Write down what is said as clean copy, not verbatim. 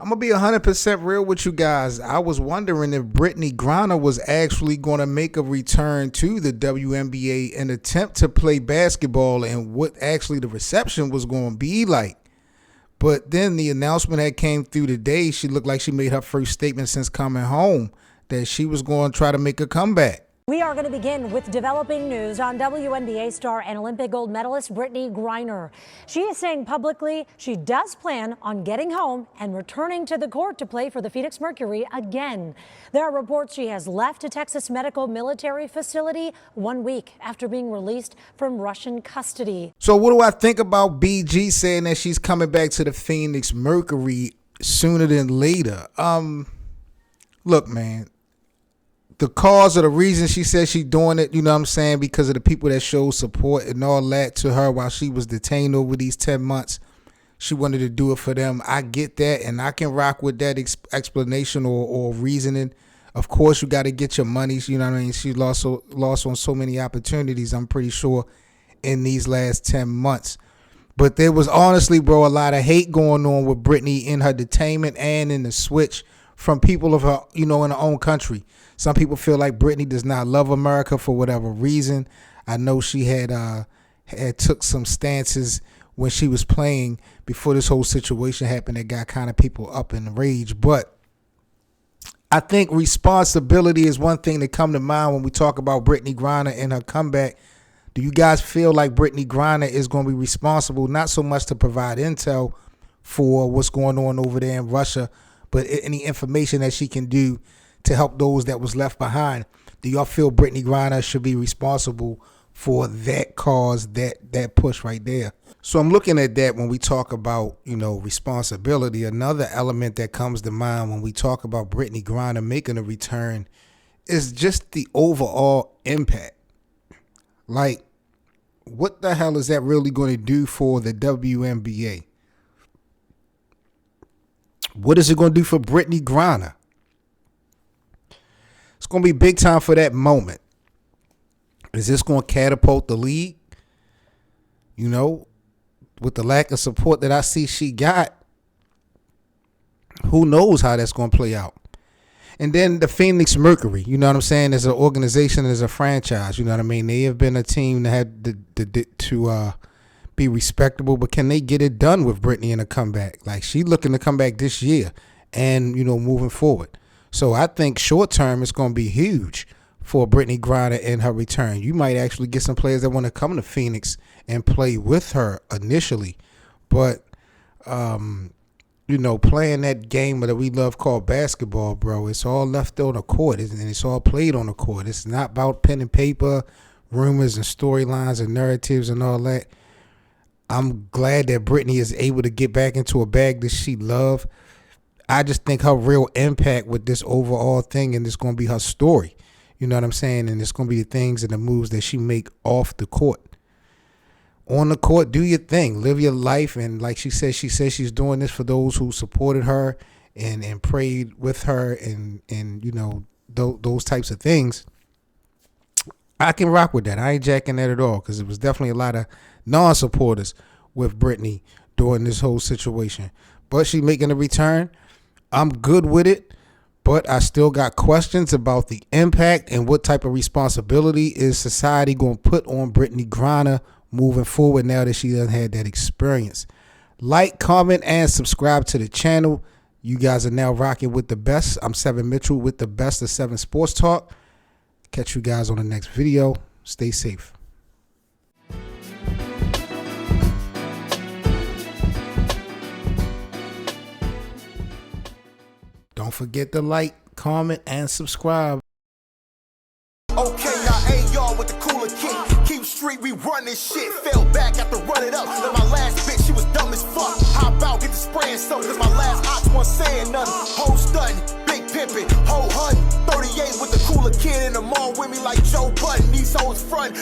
I'm gonna be 100% real with you guys. I was wondering if Brittney Griner was actually going to make a return to the WNBA and attempt to play basketball, and what actually the reception was going to be like. But then the announcement that came through today, she looked like she made her first statement since coming home that she was going to try to make a comeback. We are going to begin with developing news on WNBA star and Olympic gold medalist Brittney Griner. She is saying publicly she does plan on getting home and returning to the court to play for the Phoenix Mercury again. There are reports she has left a Texas medical military facility 1 week after being released from Russian custody. So what do I think about BG saying that she's coming back to the Phoenix Mercury sooner than later? Look, man. The cause or the reason she says she's doing it, you know what I'm saying, because of the people that showed support and all that to her while she was detained over these 10 months. She wanted to do it for them. I get that, and I can rock with that explanation or reasoning. Of course, you got to get your money. You know what I mean? She lost on so many opportunities, I'm pretty sure, in these last 10 months. But there was honestly, bro, a lot of hate going on with Brittney in her detainment and in the switch from people of her, in her own country. Some people feel like Brittney does not love America for whatever reason. I know she had took some stances when she was playing before this whole situation happened that got kind of people up in rage. But I think responsibility is one thing that come to mind when we talk about Brittney Griner and her comeback. Do you guys feel like Brittney Griner is going to be responsible, not so much to provide intel for what's going on over there in Russia, but any information that she can do to help those that was left behind? Do y'all feel Brittney Griner should be responsible for that cause, that push right there? So I'm looking at that when we talk about, responsibility. Another element that comes to mind when we talk about Brittney Griner making a return is just the overall impact. Like, what the hell is that really going to do for the WNBA? What is it going to do for Brittney Griner? It's going to be big time for that moment. Is this going to catapult the league? With the lack of support that I see she got, who knows how that's going to play out? And then the Phoenix Mercury, you know what I'm saying, as an organization, as a franchise, you know what I mean? They have been a team that had to be respectable, but can they get it done with Brittney in a comeback? Like, she looking to come back this year and, moving forward. So I think short term it's going to be huge for Brittney Griner in her return. You might actually get some players that want to come to Phoenix and play with her initially. But, playing that game that we love called basketball, bro, it's all left on the court, and it's all played on the court. It's not about pen and paper, rumors and storylines and narratives and all that. I'm glad that Brittney is able to get back into a bag that she loves. I just think her real impact with this overall thing, and it's going to be her story. You know what I'm saying? And it's going to be the things and the moves that she make off the court. On the court, do your thing. Live your life. And like she says she's doing this for those who supported her and prayed with her and those types of things. I can rock with that. I ain't jacking that at all, because it was definitely a lot of non-supporters with Brittney during this whole situation. But she making a return. I'm good with it, but I still got questions about the impact and what type of responsibility is society going to put on Brittney Griner moving forward now that she done had that experience. Like, comment, and subscribe to the channel. You guys are now rocking with the best. I'm Seven Mitchell with the best of 7 Sports Talk. Catch you guys on the next video. Stay safe. Don't forget to like, comment, and subscribe. Okay, now AR with the cooler kick. Keep street, we run this shit. Fell back after run it up. Then my last bitch, she was dumb as fuck. Hop out, get the spraying something, cause my last ox wasn't saying nothing. Whole stunting, big pimpin', whole hunting. 38 with the cooler kid in the mall with me like Joe Budden. These hoes front.